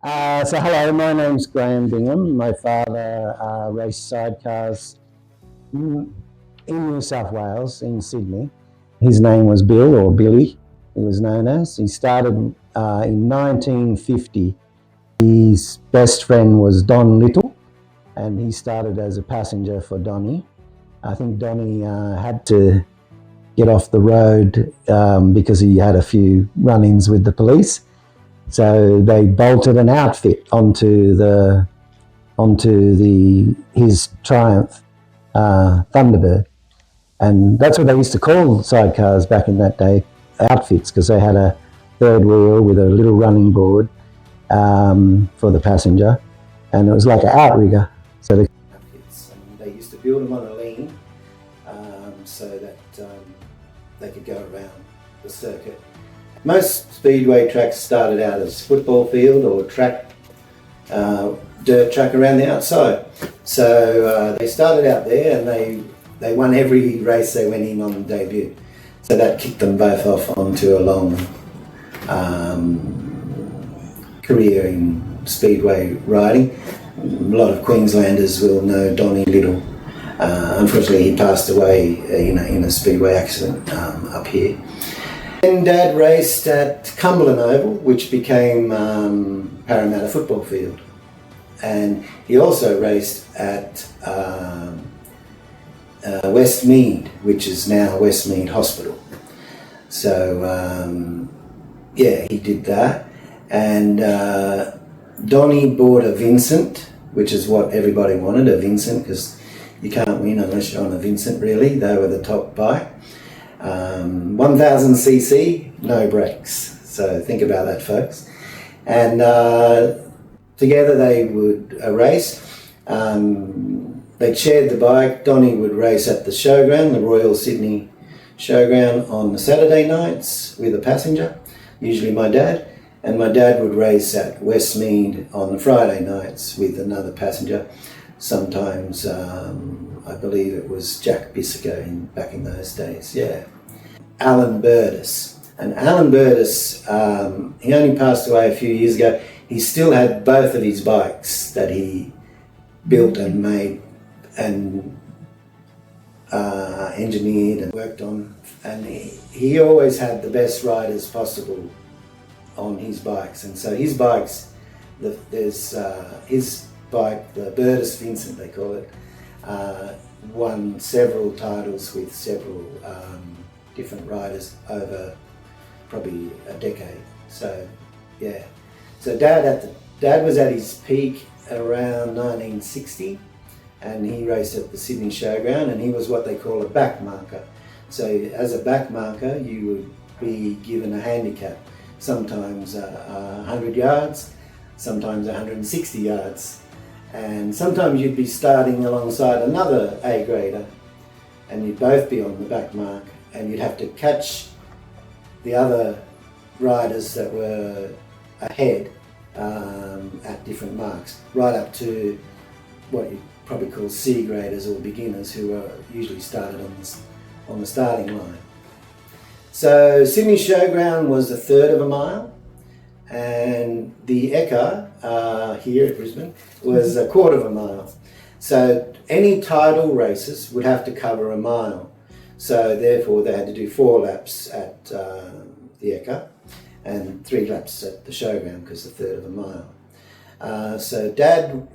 So hello, my name's Graham Bingham. My father raced sidecars in, in New South Wales, in Sydney. His name was Bill, or Billy, he was known as. He started in 1950. His best friend was Don Little, and he started as a passenger for Donny. I think Donny had to get off the road because he had a few run-ins with the police. So they bolted an outfit onto his Triumph Thunderbird, and that's what they used to call sidecars back in that day, outfits, because they had a third wheel with a little running board for the passenger, and it was like an outrigger. So they used to build them on a lean so that they could go around the circuit. Most speedway tracks started out as football field or dirt track around the outside. So they started out there, and they won every race they went in on debut. So that kicked them both off onto a long career in speedway riding. A lot of Queenslanders will know Donny Little. Unfortunately, he passed away in a speedway accident up here. And Dad raced at Cumberland Oval, which became Parramatta Football Field. And he also raced at Westmead, which is now Westmead Hospital. So, yeah, he did that. And Donny bought a Vincent, which is what everybody wanted, a Vincent, because you can't win unless you're on a Vincent, really. They were the top bike. 1000cc, no brakes. So think about that, folks. And together they would race. They shared the bike. Donny would race at the showground, the Royal Sydney Showground, on the Saturday nights with a passenger, usually my dad. And my dad would race at Westmead on the Friday nights with another passenger. Sometimes, I believe it was Jack Bissico back in those days, yeah. Alan Burtis. And Alan Burtis, he only passed away a few years ago. He still had both of his bikes that he built and made and engineered and worked on. And he always had the best riders possible on his bikes. And so his bikes, there's his bike, the Burtis Vincent they call it, won several titles with several different riders over probably a decade. So yeah, so Dad was at his peak around 1960, and he raced at the Sydney Showground, and he was what they call a back marker. So as a back marker, you would be given a handicap, sometimes 100 yards, sometimes 160 yards. And sometimes you'd be starting alongside another A grader, and you'd both be on the back mark, and you'd have to catch the other riders that were ahead at different marks, right up to what you probably call C graders or beginners, who are usually started on the starting line. So Sydney Showground was a third of a mile, and the Ekka here at Brisbane was a quarter of a mile. So any title races would have to cover a mile. So therefore they had to do 4 laps at the Ekka and 3 laps at the showground, because a third of a mile. So Dad,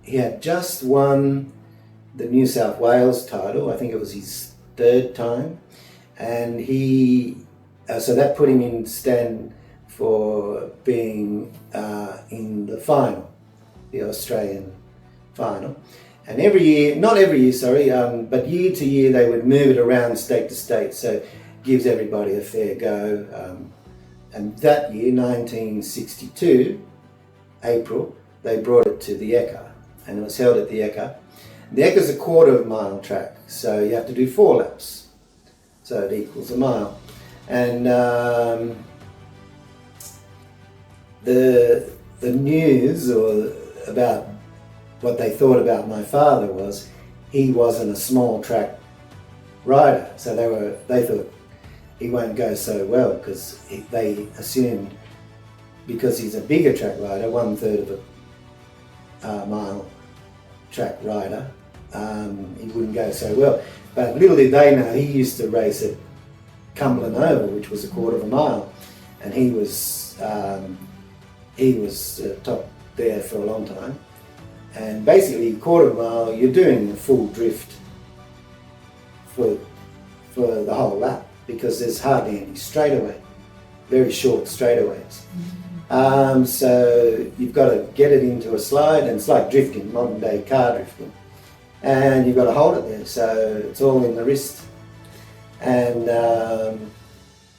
he had just won the New South Wales title. I think it was his 3rd time. And so that put him in stand for being in the final, the Australian final. And every year, not every year, sorry, but year to year they would move it around state to state, so it gives everybody a fair go. And that year, 1962, April, they brought it to the Ekka, and it was held at the Ekka. The Ekka's a quarter of a mile track, so you have to do 4 laps, so it equals a mile. And the news about what they thought about my father was he wasn't a small track rider, so they thought he won't go so well, because they assumed because he's a bigger track rider, 1/3 of a mile track rider, he wouldn't go so well. But little did they know, he used to race at Cumberland Oval, which was 1/4 of a mile, and he was top there for a long time. And basically, 1/4 of a mile, you're doing a full drift for the whole lap, because there's hardly any straightaway, very short straightaways. So you've got to get it into a slide, and it's like drifting, modern day car drifting, and you've got to hold it there, so it's all in the wrist. And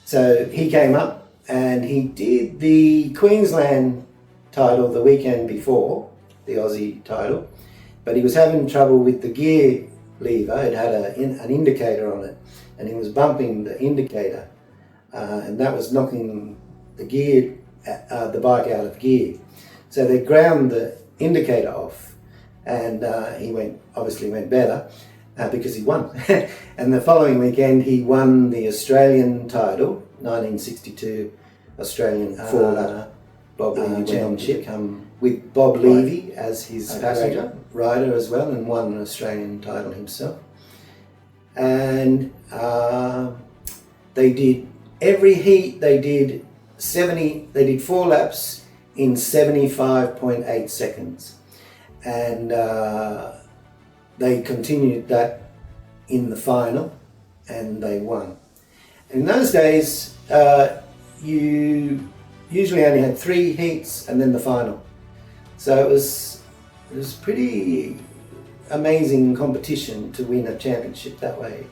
so he came up and he did the Queensland title the weekend before, the Aussie title, but he was having trouble with the gear lever. It had an indicator on it, and he was bumping the indicator, and that was knocking the bike out of gear. So they ground the indicator off, and he obviously went better because he won. And the following weekend he won the Australian title, 1962 Australian Bob Levy Championship, with Bob Levy as his passenger rider as well, and won an Australian title himself. And they did every heat. They did 4 laps in 75.8 seconds, and they continued that in the final, and they won. In those days, you usually only had 3 heats and then the final, so it was pretty amazing competition to win a championship that way.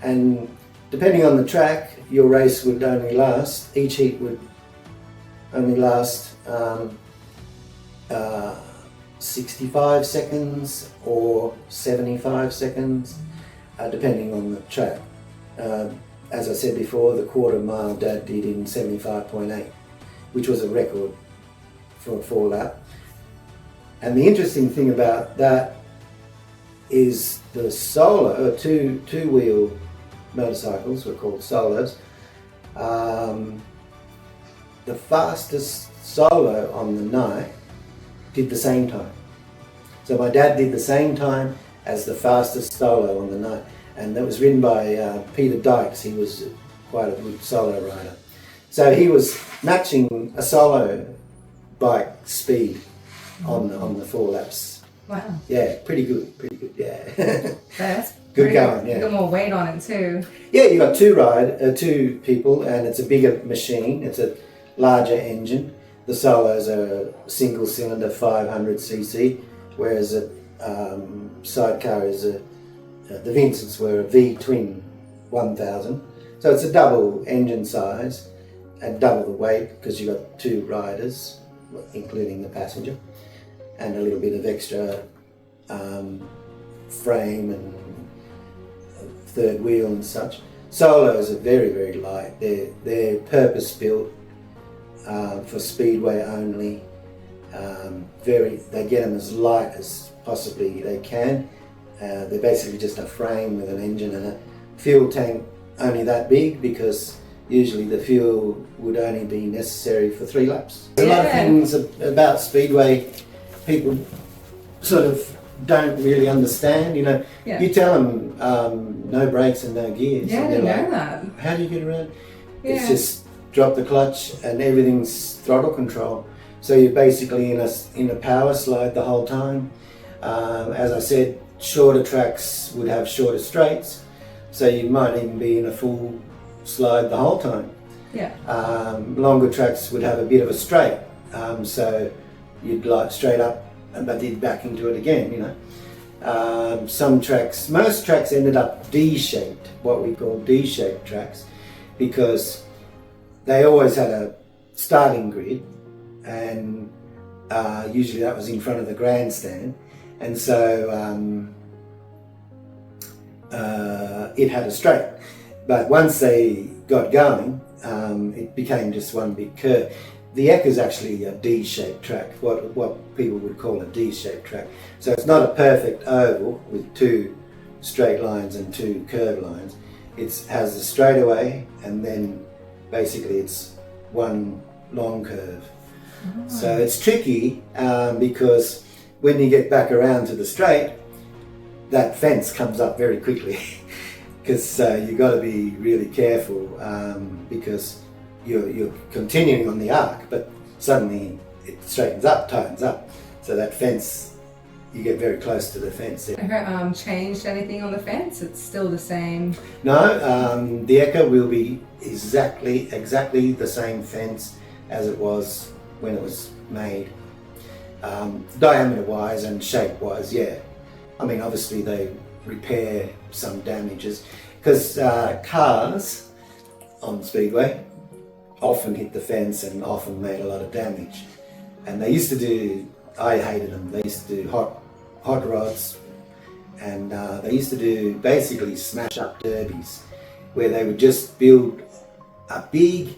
And depending on the track, your race would only last, each heat would only last 65 seconds or 75 seconds, depending on the track. As I said before, the 1/4 mile Dad did in 75.8, which was a record for a 4 lap. And the interesting thing about that is the solo, two-wheel motorcycles were called solos. The fastest solo on the night did the same time. So my dad did the same time as the fastest solo on the night, and that was ridden by Peter Dykes. He was quite a good solo rider. So he was matching a solo bike speed on the 4 laps. Wow. Yeah, pretty good, yeah. That's good going, yeah. You got more weight on it too. Yeah, you got two people, and it's a bigger machine. It's a larger engine. The solos are single cylinder 500cc, whereas a sidecar is the Vincents were a V-twin 1000. So it's a double engine size and double the weight, because you've got 2 riders, including the passenger, and a little bit of extra frame and 3rd wheel and such. Solos are very, very light. They're purpose built for Speedway only. They get them as light as possibly they can. They're basically just a frame with an engine and a fuel tank only that big, because usually the fuel would only be necessary for 3 laps. A lot of things about Speedway people sort of don't really understand, you know. Yeah. You tell them no brakes and no gears. Yeah, I didn't know that. How do you get around? Yeah. It's just drop the clutch and everything's throttle control. So you're basically in a power slide the whole time. As I said, shorter tracks would have shorter straights, so you might even be in a full slide the whole time. Yeah. Longer tracks would have a bit of a straight, so you'd like straight up, but then back into it again, you know. Most tracks ended up D-shaped, what we call D-shaped tracks, because they always had a starting grid, and usually that was in front of the grandstand, and so it had a straight. But once they got going, it became just one big curve. The Ekka is actually a D-shaped track, what people would call a D-shaped track. So it's not a perfect oval with 2 straight lines and 2 curved lines. It has a straightaway, and then basically it's one long curve So it's tricky because when you get back around to the straight, that fence comes up very quickly because you've got to be really careful because you're continuing on the arc, but suddenly it straightens up, tightens up. So that fence, you get very close to the fence. Changed anything on the fence? It's still the same? No, the Ekka will be exactly the same fence as it was when it was made. Diameter wise and shape wise, yeah. I mean, obviously they repair some damages because cars on Speedway often hit the fence and often made a lot of damage. And they used to do, I hated them, they used to do hot rods, and they used to do basically smash up derbies where they would just build a big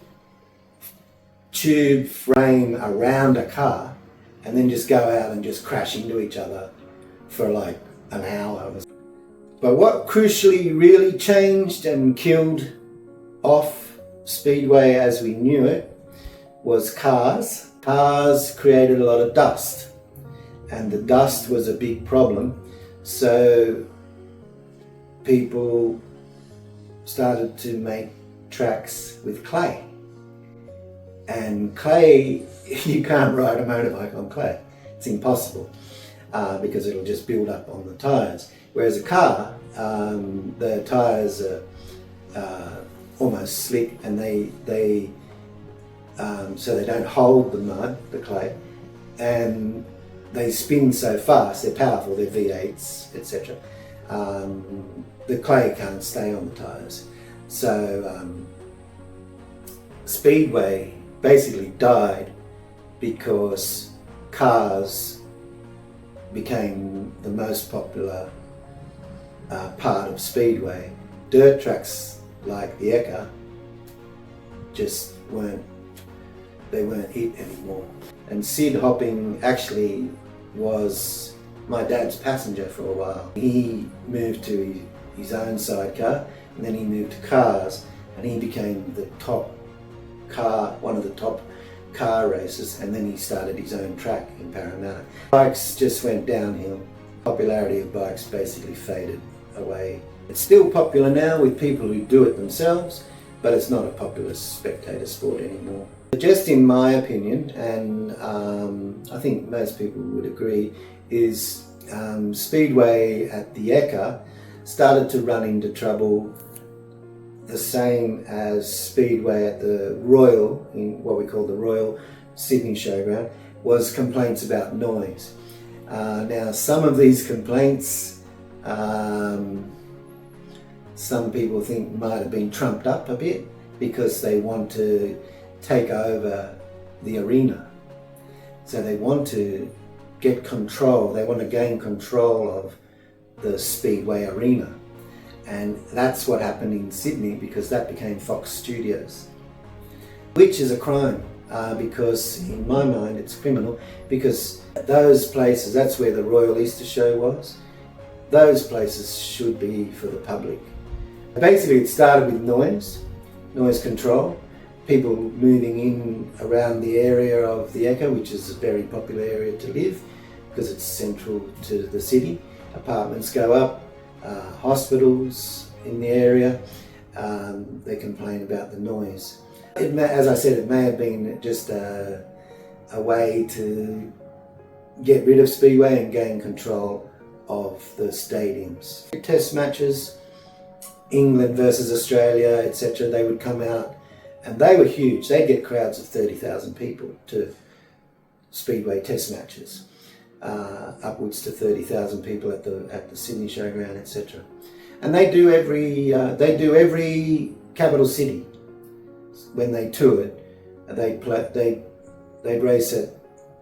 tube frame around a car and then just go out and just crash into each other for like an hour. But what crucially really changed and killed off Speedway as we knew it was cars. Cars created a lot of dust, and the dust was a big problem. So people started to make tracks with clay. And clay, you can't ride a motorbike on clay. It's impossible because it'll just build up on the tyres. Whereas a car, the tyres are almost slick, and so they don't hold the mud, the clay, and they spin so fast, they're powerful, they're V8s, etc. The clay can't stay on the tyres. So Speedway basically died because cars became the most popular part of Speedway. Dirt tracks like the Ekka just weren't it anymore. And Sid hopping actually was my dad's passenger for a while. He moved to his own sidecar, and then he moved to cars, and he became the one of the top car racers, and then he started his own track in Parramatta. Bikes just went downhill. Popularity of bikes basically faded away. It's still popular now with people who do it themselves, but it's not a popular spectator sport anymore. Just in my opinion, and I think most people would agree, is Speedway at the Ekka started to run into trouble the same as Speedway at the Royal, in what we call the Royal Sydney Showground, was complaints about noise. Now some of these complaints, some people think might have been trumped up a bit because they want to take over the arena. So they want to get control, they want to gain control of the Speedway arena. And that's what happened in Sydney, because that became Fox Studios, which is a crime because in my mind it's criminal, because those places, that's where the Royal Easter Show was, those places should be for the public. Basically it started with noise control, people moving in around the area of the Ekka, which is a very popular area to live because it's central to the city. Apartments go up, hospitals in the area, they complain about the noise. As I said, it may have been just a way to get rid of Speedway and gain control of the stadiums. Test matches, England versus Australia, etc., they would come out and they were huge. They'd get crowds of 30,000 people to Speedway test matches, upwards to 30,000 people at the Sydney Showground, etc. And they do every capital city when they toured. They'd race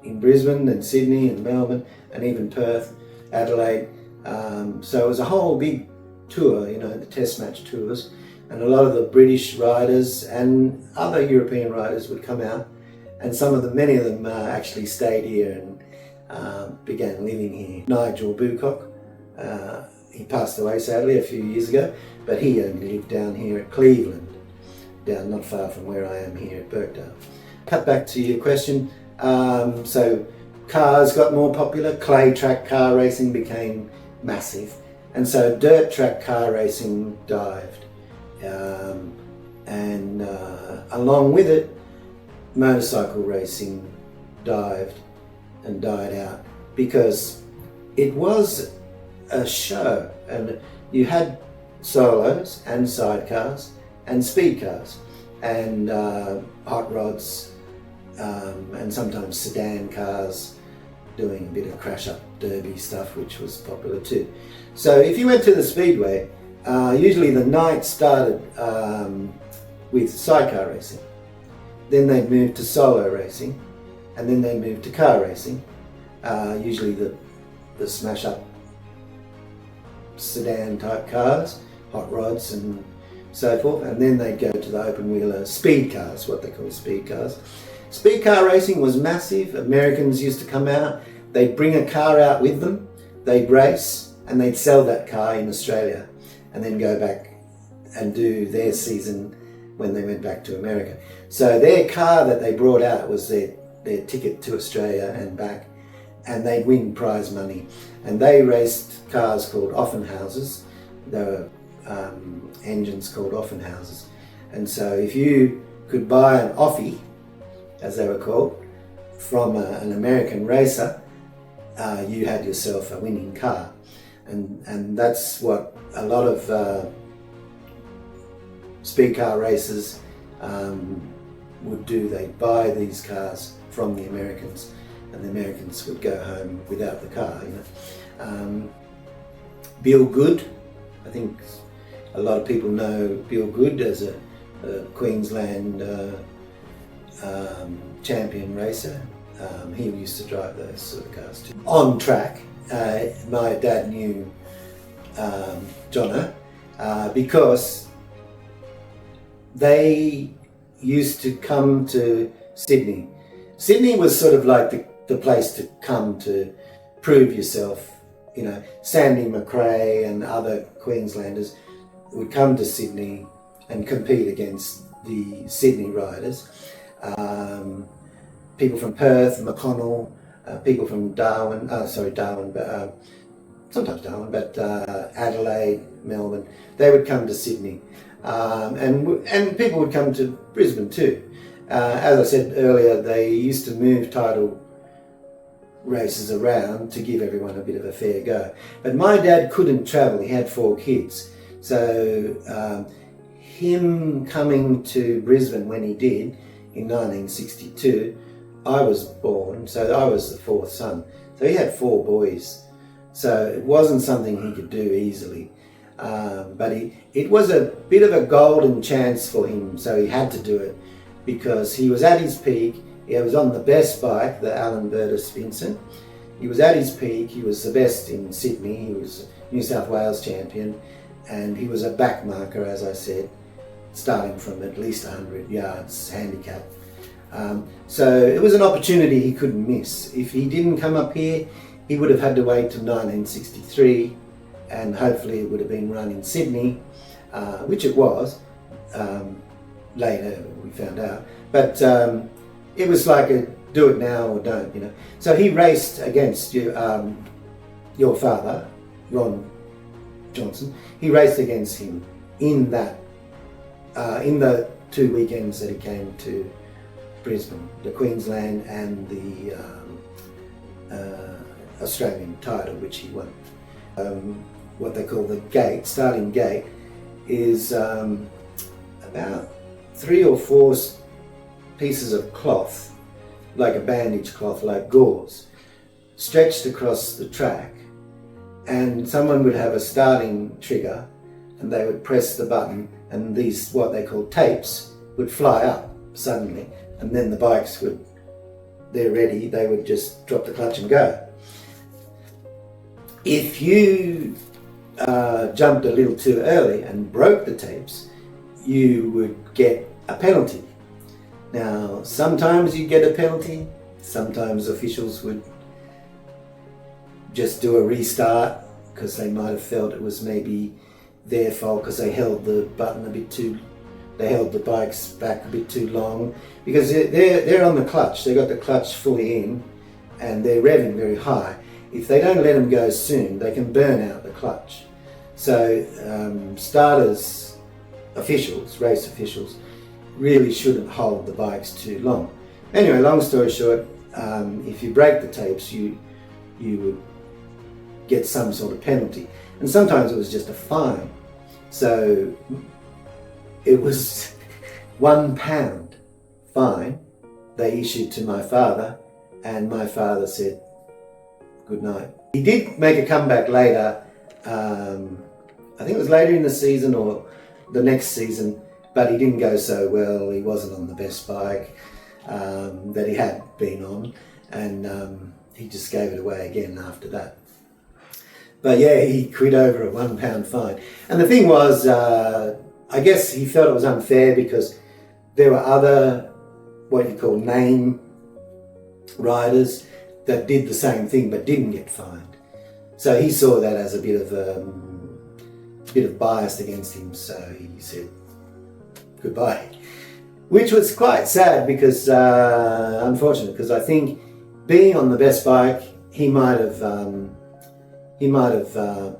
in Brisbane and Sydney and Melbourne and even Perth, Adelaide. So it was a whole big tour, the test match tours. And a lot of the British riders and other European riders would come out, and many of them actually stayed here and began living here. Nigel Bucock, he passed away sadly a few years ago, but he only lived down here at Cleveland, down not far from where I am here at Birkdale. Cut back to your question, So cars got more popular, clay track car racing became massive, and so dirt track car racing dived. Along with it, motorcycle racing dived and died out, because it was a show, and you had solos and sidecars and speed cars and hot rods, and sometimes sedan cars doing a bit of crash-up derby stuff, which was popular too. So if you went to the Speedway, usually the night started with sidecar racing. Then they'd move to solo racing, and then they'd move to car racing, usually the smash-up sedan type cars, hot rods and so forth, and then they'd go to the open wheeler speed cars, what they call speed cars. Speed car racing was massive. Americans used to come out, they'd bring a car out with them, they'd race, and they'd sell that car in Australia, and then go back and do their season when they went back to America. So their car that they brought out was their ticket to Australia and back, and they'd win prize money. And they raced cars called Offenhauses. There were engines called Offenhauses. And so if you could buy an Offie, as they were called, from an American racer, you had yourself a winning car. And that's what a lot of speed car racers would do. They'd buy these cars from the Americans, and the Americans would go home without the car. Bill Good, I think a lot of people know Bill Good as a Queensland champion racer. He used to drive those sort of cars too. On track, my dad knew Johno because they used to come to Sydney. Sydney was sort of like the place to come to prove yourself. Sandy McRae and other Queenslanders would come to Sydney and compete against the Sydney riders. People from Perth, McConnell, people from sometimes Darwin, but Adelaide, Melbourne, they would come to Sydney. And people would come to Brisbane too. As I said earlier, they used to move title races around to give everyone a bit of a fair go. But my dad couldn't travel, he had 4 kids. So him coming to Brisbane when he did in 1962, I was born, so I was the 4th son. So he had 4 boys. So it wasn't something he could do easily. But it was a bit of a golden chance for him, so he had to do it because he was at his peak. He was on the best bike, the Alan Burtis Vincent. He was at his peak, he was the best in Sydney, he was New South Wales champion, and he was a back marker, as I said, starting from at least 100 yards handicap. So it was an opportunity he couldn't miss. If he didn't come up here, he would have had to wait till 1963, and hopefully it would have been run in Sydney, which it was. Later we found out. But it was like a do it now or don't, So he raced against your father, Ron Johnson. He raced against him in that, in the 2 weekends that he came to Brisbane, the Queensland and the Australian title, which he won. What they call the gate, starting gate, is about 3 or 4 pieces of cloth, like a bandage cloth, like gauze, stretched across the track, and someone would have a starting trigger and they would press the button, and these, what they call tapes, would fly up suddenly, and then the bikes would, they're ready, they would just drop the clutch and go. If you jumped a little too early and broke the tapes, you would get a penalty. Now, sometimes you get a penalty, sometimes officials would just do a restart because they might have felt it was maybe their fault because they held the button a bit too they held the bikes back a bit too long, because they're on the clutch. They got the clutch fully in, and they're revving very high. If they don't let them go soon, they can burn out the clutch. So starters, race officials, really shouldn't hold the bikes too long. Anyway, long story short, if you break the tapes, you would get some sort of penalty, and sometimes it was just a fine. So it was £1 fine they issued to my father, and my father said good night. He did make a comeback later, I think it was later in the season or the next season, but he didn't go so well. He wasn't on the best bike that he had been on, and he just gave it away again after that. But yeah, he quit over a £1 fine. And the thing was, I guess he felt it was unfair because there were other, what you call name riders that did the same thing but didn't get fined. So he saw that as a bit of bias against him, so he said goodbye. Which was quite sad because, unfortunate, because I think being on the best bike, he might have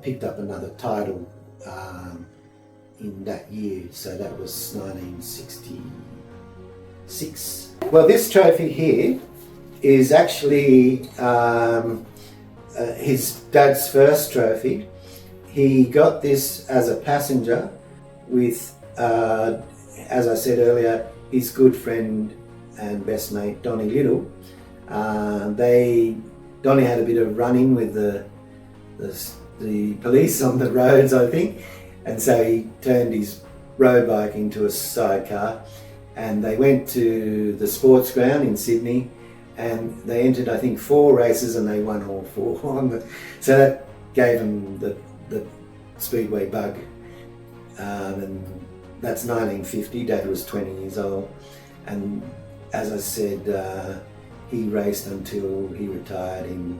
picked up another title in that year. So that was 1966. Well, this trophy here is actually his dad's first trophy. He got this as a passenger with, as I said earlier, his good friend and best mate Donnie Little. Donnie had a bit of run-in with the police on the roads, I think, and so he turned his road bike into a sidecar, and they went to the sports ground in Sydney, and they entered, I think, 4 races, and they won all 4. So that gave them the Speedway bug, and that's 1950. Dad was 20 years old, and as I said, he raced until he retired in,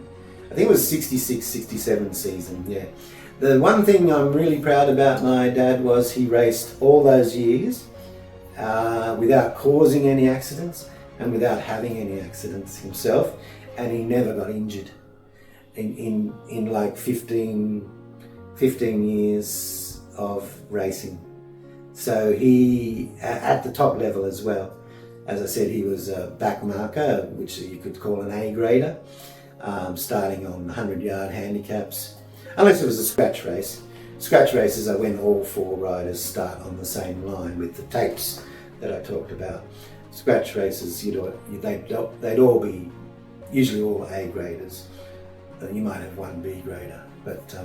I think it was 66, 67 season, yeah. The one thing I'm really proud about my dad was he raced all those years without causing any accidents and without having any accidents himself, and he never got injured in like 15 years of racing. So he, at the top level as well, as I said, he was a back marker, which you could call an A grader, starting on 100-yard handicaps, unless it was a scratch race. Scratch races are when all 4 riders start on the same line with the tapes that I talked about. Scratch races, they'd all be usually all A graders. You might have 1 B grader, but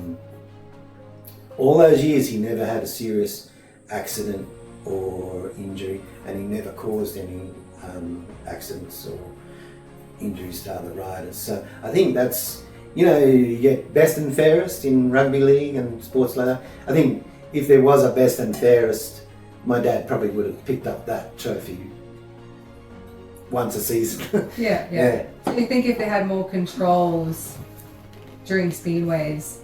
all those years he never had a serious accident or injury, and he never caused any accidents or injuries to other riders. So I think that's, you get best and fairest in rugby league and sports like that. I think if there was a best and fairest, my dad probably would have picked up that trophy once a season. Yeah. So you think if they had more controls during speedways,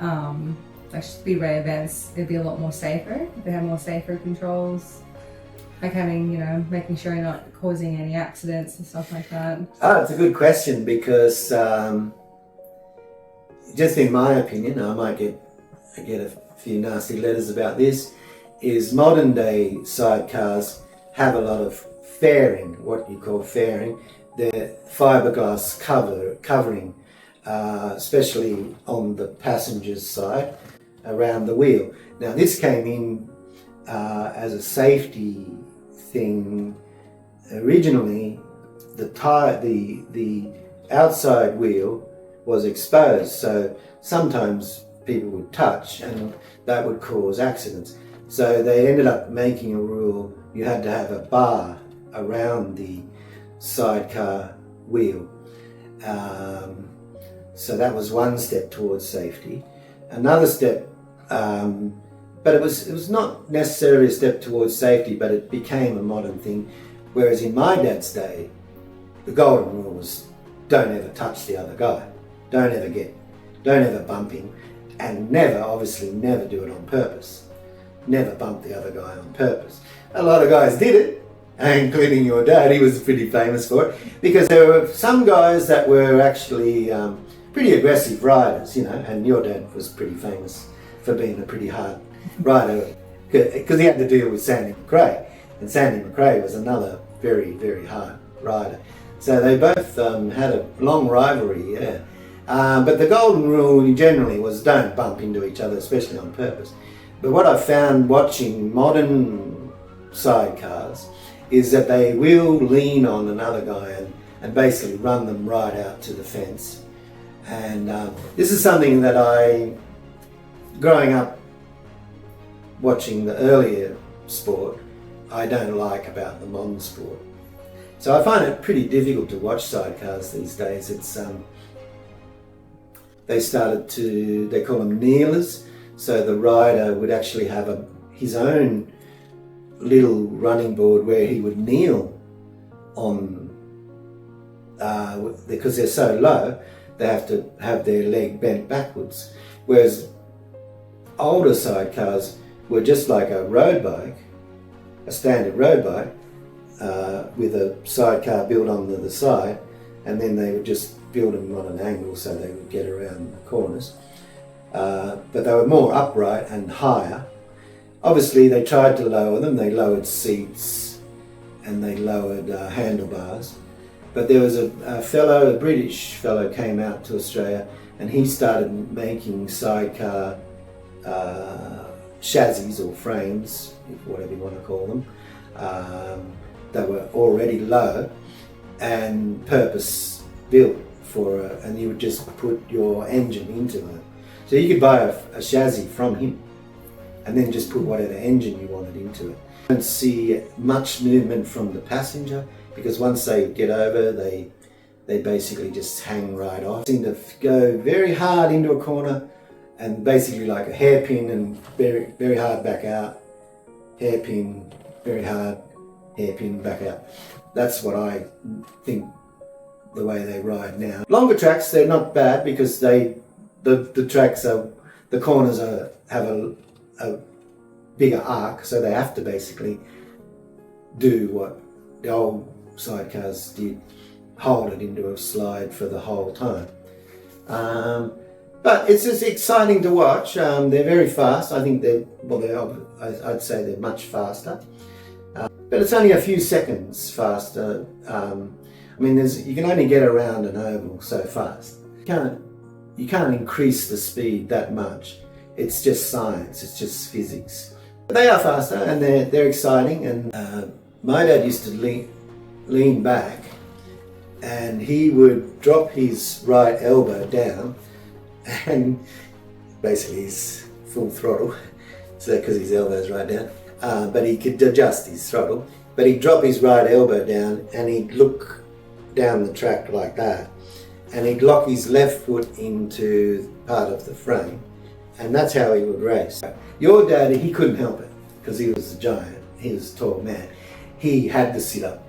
like speedway events, it'd be a lot more safer if they had more safer controls, like having, making sure you're not causing any accidents and stuff like that? It's a good question because just in my opinion, I might get a few nasty letters about this, is modern day sidecars have a lot of fairing, what you call fairing, the fiberglass covering, especially on the passenger's side, around the wheel. Now this came in as a safety thing. Originally, the outside wheel was exposed, so sometimes people would touch and that would cause accidents. So they ended up making a rule, you had to have a bar around the sidecar wheel. So that was one step towards safety. Another step, but it was not necessarily a step towards safety, but it became a modern thing. Whereas in my dad's day, the golden rule was don't ever touch the other guy. Don't ever bump him, and obviously never do it on purpose. Never bump the other guy on purpose. a lot of guys did it, including your dad. He was pretty famous for it, because there were some guys that were actually pretty aggressive riders, you know, and your dad was pretty famous for being a pretty hard rider, because he had to deal with Sandy McRae, and Sandy McRae was another very, very hard rider. So they both had a long rivalry, yeah. But the golden rule generally was don't bump into each other, especially on purpose. But what I've found watching modern sidecars is that they will lean on another guy and basically run them right out to the fence. And this is something that growing up watching the earlier sport, I don't like about the modern sport. So I find it pretty difficult to watch sidecars these days. It's they call them kneelers. So the rider would actually have his own little running board where he would kneel on, because they're so low, they have to have their leg bent backwards. Whereas older sidecars were just like a road bike, a standard road bike, with a sidecar built on the side, and then they would just build them on an angle so they would get around the corners. But they were more upright and higher. Obviously they tried to lower them. They lowered seats and they lowered handlebars. But there was a British fellow came out to Australia, and he started making sidecar chassis or frames, whatever you want to call them, that were already low and purpose built for and you would just put your engine into it. So you could buy a chassis from him and then just put whatever engine you wanted into it. You don't see much movement from the passenger, because once they get over, they basically just hang right off. Seem to go very hard into a corner and basically like a hairpin, and very, very hard back out, hairpin, very hard, hairpin back out. That's what I think the way they ride now. Longer tracks, they're not bad, because the tracks are, the corners have a bigger arc, so they have to basically do what the old sidecars did, hold it into a slide for the whole time. But it's just exciting to watch. They're very fast. I think I'd say they're much faster. But it's only a few seconds faster. I mean, you can only get around an oval so fast. You can't increase the speed that much. It's just science, it's just physics. But they are faster and they're exciting. And my dad used to lean back, and he would drop his right elbow down, and basically he's full throttle, so because his elbow's right down. But he could adjust his throttle, but he'd drop his right elbow down and he'd look down the track like that, and he'd lock his left foot into part of the frame, and that's how he would race. Your dad, he couldn't help it, because he was a giant, he was a tall man. He had to sit up.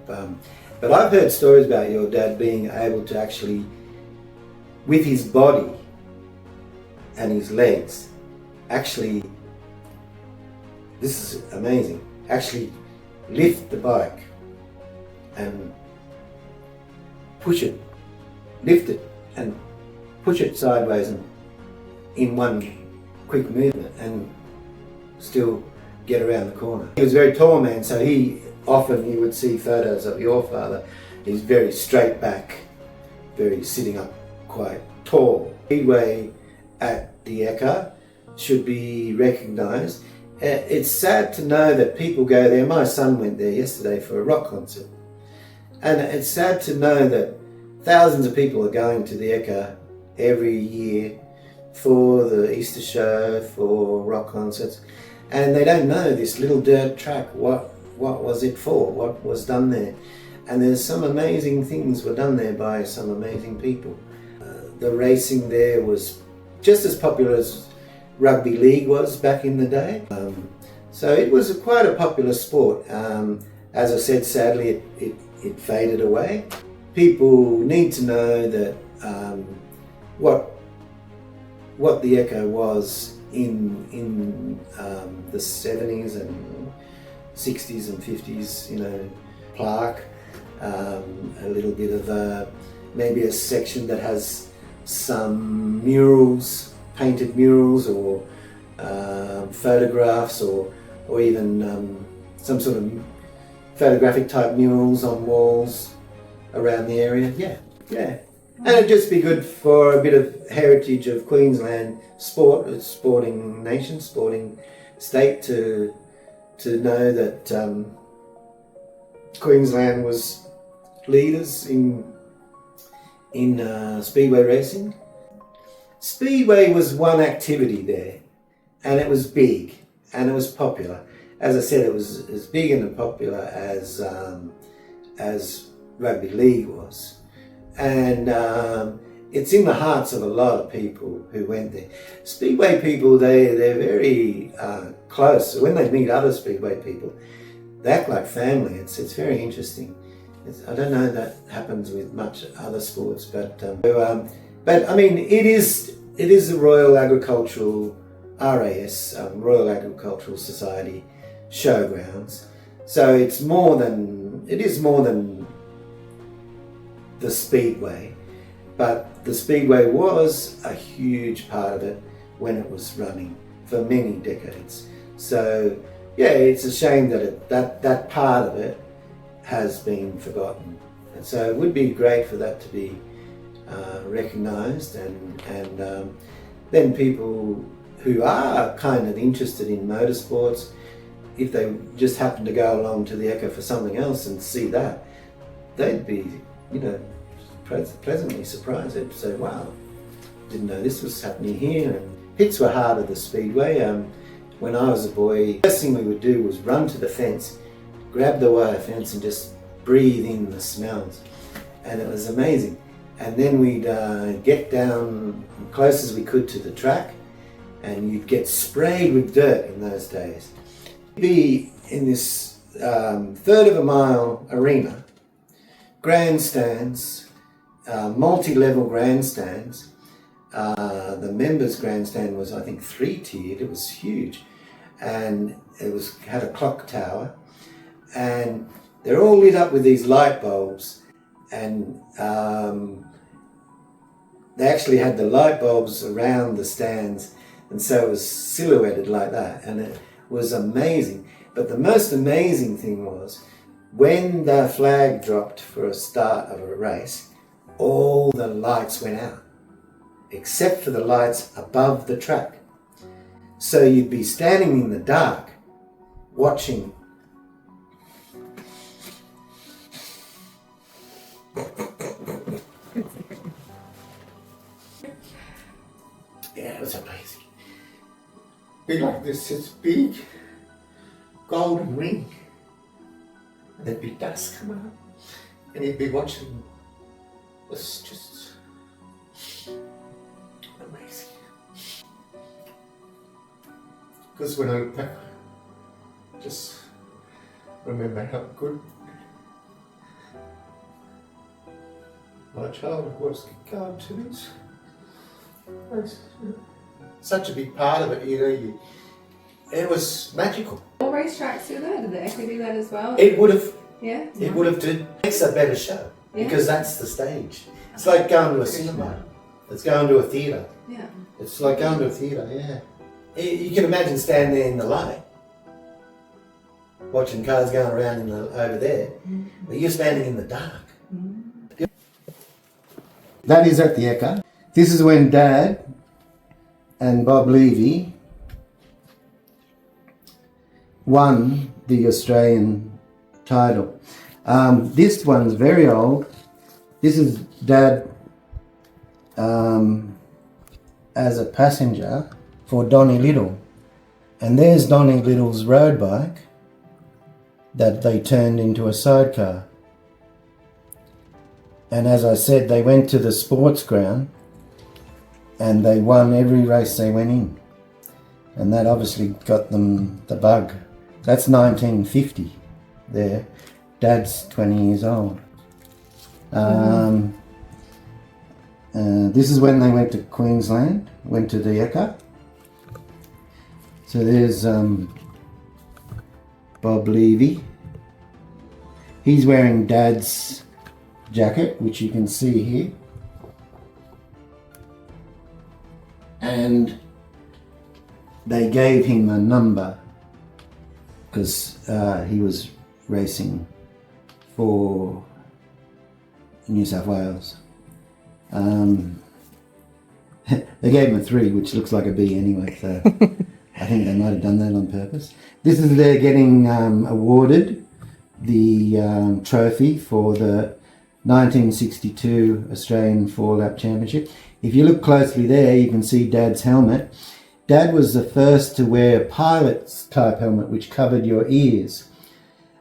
But I've heard stories about your dad being able to actually, with his body and his legs, actually, this is amazing, actually lift the bike and push it, lift it and push it sideways and in one quick movement, and still get around the corner. He was a very tall man, so often you would see photos of your father. He's very straight back, very sitting up quite tall. Speedway at the Ekka should be recognised. It's sad to know that people go there. My son went there yesterday for a rock concert. And it's sad to know that thousands of people are going to the Ekka every year for the Easter show, for rock concerts, and they don't know this little dirt track, what was it for, what was done there. And there's some amazing things were done there by some amazing people. The racing there was just as popular as rugby league was back in the day. So it was quite a popular sport. As I said, sadly it faded away. People need to know that what the Ekka was in the 70s and 60s and 50s, you know, plaque, a little bit of maybe a section that has some murals, painted murals, or photographs, or even some sort of photographic type murals on walls around the area. Yeah. And it'd just be good for a bit of heritage of Queensland sporting nation, sporting state, to know that Queensland was leaders in speedway racing. Speedway was one activity there, and it was big and it was popular. As I said, it was as big and popular as rugby league was, and it's in the hearts of a lot of people who went there. Speedway people, they're very close. When they meet other Speedway people, they act like family. It's very interesting. I don't know that happens with much other sports, but I mean, it is the Royal Agricultural RAS, Royal Agricultural Society Showgrounds. So it is more than the Speedway, but the Speedway was a huge part of it when it was running for many decades. So yeah, it's a shame that that part of it has been forgotten, and so it would be great for that to be recognised, and then people who are kind of interested in motorsports, if they just happen to go along to the Ekka for something else and see that, they'd be, you know, pleasantly surprised. They'd say, wow, didn't know this was happening here. And pits were hard of the Speedway. When I was a boy, the first thing we would do was run to the fence, grab the wire fence and just breathe in the smells. And it was amazing. And then we'd get down as close as we could to the track, and you'd get sprayed with dirt in those days. Be in this third of a mile arena, grandstands, multi-level grandstands. The members' grandstand was, I think, 3-tiered. It was huge, and it had a clock tower, and they're all lit up with these light bulbs, and they actually had the light bulbs around the stands, and so it was silhouetted like that, and it was amazing. But the most amazing thing was when the flag dropped for a start of a race, all the lights went out, except for the lights above the track. So you'd be standing in the dark watching. Yeah, it was amazing. Be like this big golden ring, and there'd be dust coming up, and you'd be watching. It was just amazing. Because when I look back, I just remember how good my childhood was going to this. Such a big part of it, you know. It was magical. All racetracks do that? Did the Ekka do that as well? It would have. Yeah. It would have done. It's a better show, because that's the stage. It's like going to a cinema. It's going to a theatre. Yeah. It's like going to a theatre. Yeah. You can imagine standing there in the light, watching cars going around over there, but you're standing in the dark. That is at the Ekka. This is when Dad and Bob Levy won the Australian title. This one's very old. This is Dad as a passenger for Donnie Little. And there's Donnie Little's road bike that they turned into a sidecar. And as I said, they went to the sports ground and they won every race they went in. And that obviously got them the bug. That's 1950 there. Dad's 20 years old. This is when they went to Queensland, went to the Ekka. So there's Bob Levy. He's wearing Dad's jacket, which you can see here. And they gave him a number because he was racing for New South Wales. They gave him a 3, which looks like a B anyway, so I think they might have done that on purpose. This is they're getting awarded the trophy for the 1962 Australian 4-lap championship. If you look closely there, you can see Dad's helmet. Dad was the first to wear a pilot's type helmet which covered your ears.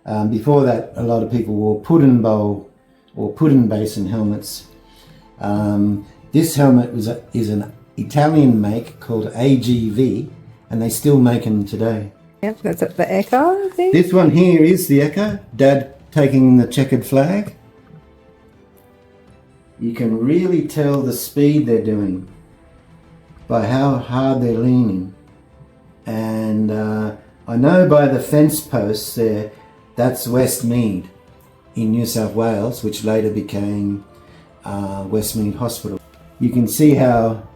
Before that, a lot of people wore pudding bowl or pudding basin helmets. This helmet is an Italian make called AGV, and they still make them today. Yep, that's the Ekka thing. This one here is the Ekka, Dad taking the checkered flag. You can really tell the speed they're doing by how hard they're leaning. And I know by the fence posts there, that's Westmead in New South Wales, which later became Westmead Hospital. You can see how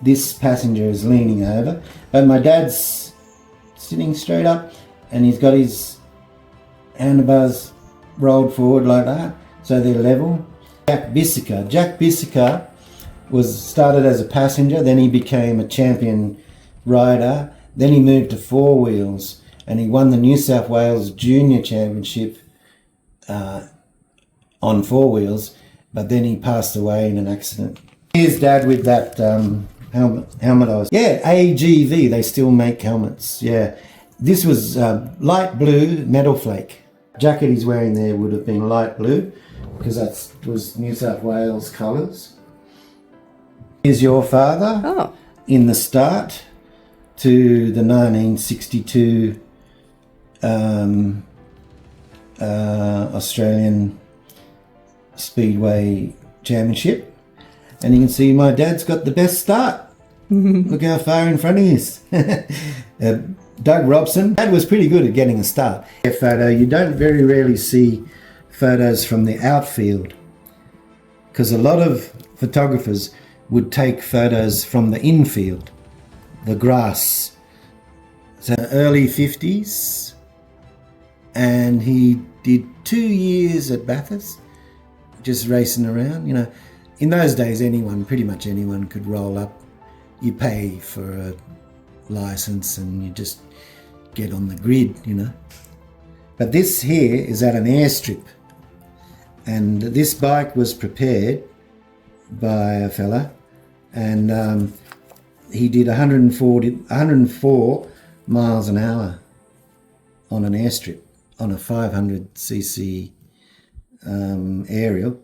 this passenger is leaning over, but my dad's sitting straight up and he's got his handlebars rolled forward like that, so they're level. Jack Bissica started as a passenger, then he became a champion rider, then he moved to 4 wheels and he won the New South Wales Junior Championship on 4 wheels, but then he passed away in an accident. Here's Dad with that helmet. Yeah, AGV, they still make helmets, yeah. This was light blue metal flake. Jacket he's wearing there would have been light blue because that was New South Wales colours. Here's your father in the start to the 1962 Australian Speedway Championship. And you can see my dad's got the best start. Look how far in front he is. Doug Robson, Dad was pretty good at getting a start. A photo, you don't very rarely see photos from the outfield because a lot of photographers would take photos from the infield, the grass. So early 50s, and he did 2 years at Bathurst, just racing around. You know, in those days, pretty much anyone could roll up. You pay for a license and you just get on the grid, you know. But this here is at an airstrip, and this bike was prepared by a fella, and he did 104 miles an hour on an airstrip on a 500cc aerial.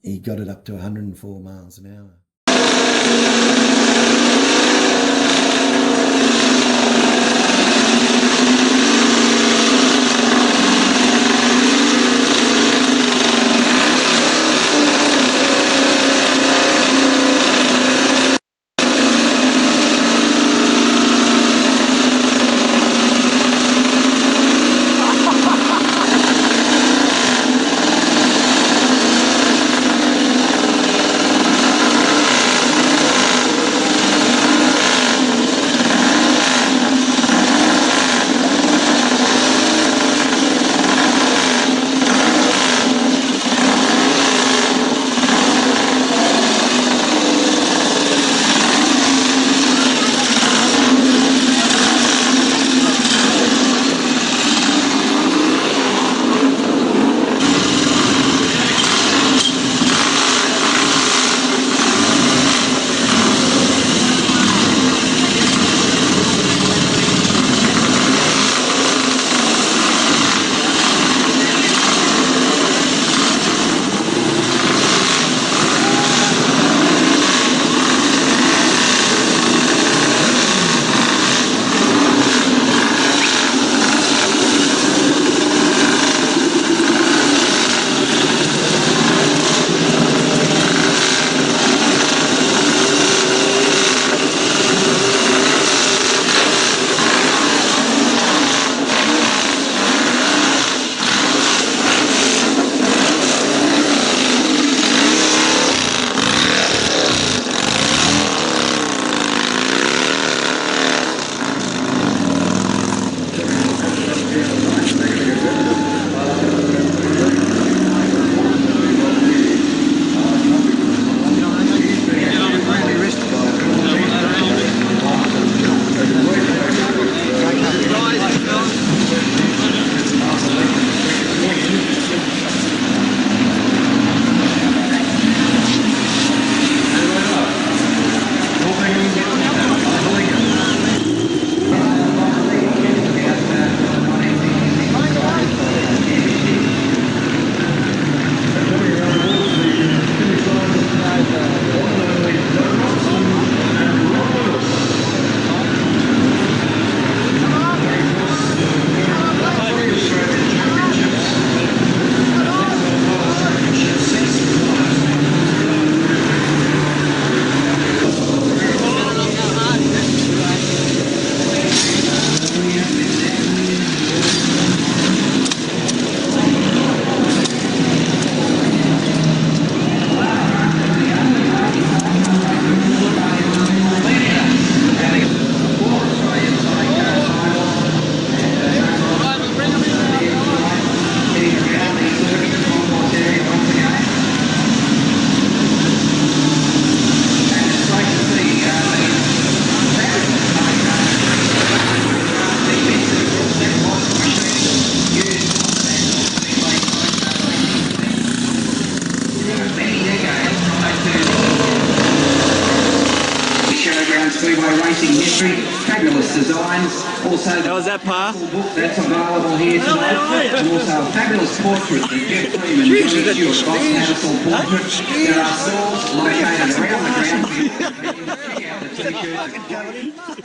He got it up to 104 miles an hour. Speedway racing history, fabulous designs. Also, How was that, Pa? book that's available here tonight, and also a fabulous portrait of Jeff Freeman, Jesus, Billy that's Stewart, Boss Madison portrait. There are stores located around the ground. Check out the t-shirts.